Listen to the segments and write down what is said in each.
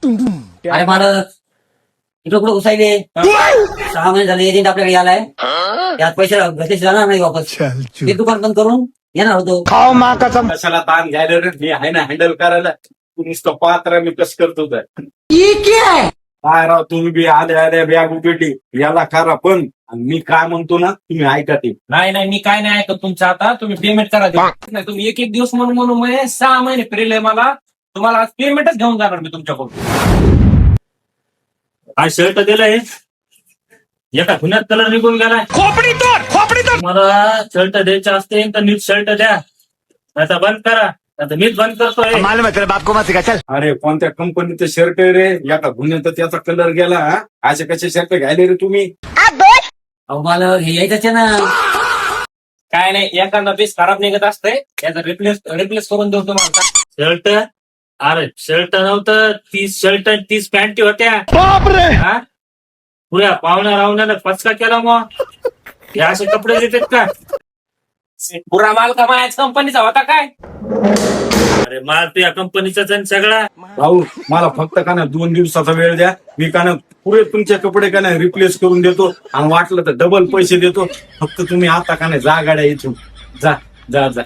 अरे मालक इकडं कुठं घुसायले 6 महिने झाले एजंट आपल्याकडे आलाय त्यात पैसे घरचे जाणार नाही वापस ते दुकान बंद करून येणार होतो कशाला ताण घ्यायला रे मी आहे ना हँडल करायला तू नुसतं पात्र मी कसं करतो तर काय राव तुम्ही बी आल्या बॅग उघडली याला करा पण आणि मी काय म्हणतो ना तुम्ही ऐका ते नाही मी काय नाही ऐकत तुमचं आता तुम्ही पेमेंट करा नाही तुम्ही एक दिवस म्हणून म्हणजे 6 महिने फिरले मला तुम्हाला आज पेमेंटच घेऊन जाणार मी तुमच्याकडून काय शर्ट दिलंय एका गुन्ह्यात कलर निघून गेलाय खोपडी मला शर्ट द्यायचे असते तर नीट शर्ट द्या आता बंद करा आता मीच बंद करतोय अरे कोणत्या कंपनीचं शर्ट आहे रे एका गुन्ह्यात त्याचा कलर गेला हा? असे कसे शर्ट घ्यायले रे तुम्ही अहो मालक हे यायचंच आहे ना काय नाही एखादा पीस खराब निघत असतंय याचा रिप्लेस करून देऊ तुम्हाला शर्ट अरे शर्ट नव्हतं 30 शर्ट 30 पॅन्टी होत्या हा? पुऱ्या पाहुण्या रावण्याला पचका केला मग हे असे कपडे देतात का पुरा माल का माझ्या कंपनीचा होता काय अरे माल तू या कंपनीचाच आहे सगळा भाऊ मला फक्त का ना 2 दिवसाचा वेळ द्या मी का ना पुरे तुमचे कपडे का नाही रिप्लेस करून देतो आणि वाटलं तर डबल पैसे देतो फक्त तुम्ही आता का नाही जा गाड्या इथून जा जा जा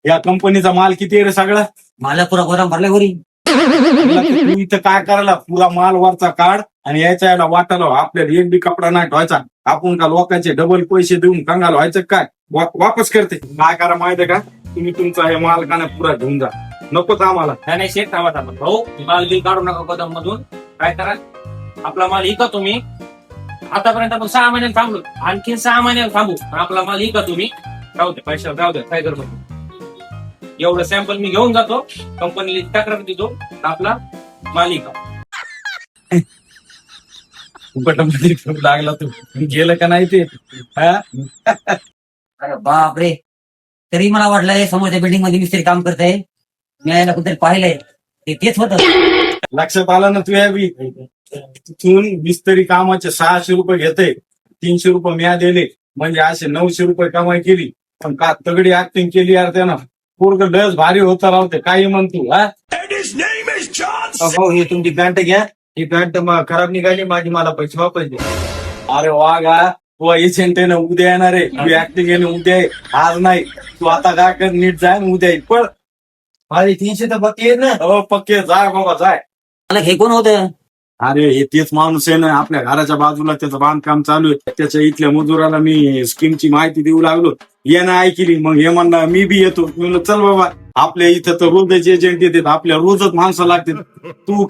या कंपनीचा माल किती आहे रे सगळा मला पुरा गोदाम भरलाय घरी तू इथं काय करायला पुरा माल वरचा काढ आणि यायला वाटायला आपल्याला एक बी कपडा नाही ठेवायचा आपण का लोकांचे डबल पैसे देऊन कंगाल व्हायचं काय वापस करते काय करा माहितीये का तुम्ही तुमचा हे माल का नाही पुरा घेऊन जा नकोच आम्हाला नाही शेत थांबा भाऊ माल बिल काढू नका गोदाम मधून काय करा आपला माल इका तुम्ही आतापर्यंत आपण 6 महिन्यात थांबलो आणखी 6 महिन्यात थांबू आपला माल इका तुम्ही राहू दे पैसे राहू दे काय करतो एवढं सॅम्पल मी घेऊन जातो कंपनीला तक्रार देतो आपला माल इका फुकटमध्ये लागला तू गेलं का नाही ते हा? अरे बापरे तरी मला वाटलंय समोरच्या बिल्डिंग मध्ये मिस्त्री काम करताय मी यायला कुठेतरी पाहिलंय ते तेच होतं लक्षात आलं ना तुझ्या बी तिथून मिस्त्री कामाचे 600 रुपये घेते 300 रुपये म्या दिले म्हणजे असे 900 रुपये कमाई केली पण का तगडी ऍक्टिंग केली यार त्यानं पूर्ण डस भारी होता राहते काही म्हणतो हा हो ही तुमची पॅन्ट घ्या ही पॅन्ट खराब निघाली माझी मला पैसे वापस दे अरे वा गा तू एजंट आहे ना उद्या येणार आहे तू ऍक्टिंग आहे ना उद्या आहे आज नाही तू आता काय कर नीट जाय ना उद्या येईल पण माझे 300 तर बाकी आहेत ना हो पक्के जाय बाबा जाय मला हे कोण होतं अरे हे तेच माणूस आहे ना आपल्या घराच्या बाजूला त्याचं बांधकाम चालू आहे त्याच्या इथल्या मजुराला मी स्कीमची माहिती देऊ लागलो यानं ऐकली मग हे म्हणला मी बी येतो मी म्हणलं चल बाबा आपल्या इथं तर रोजच एजंट येतात आपल्या रोजच माणसं लागतात तू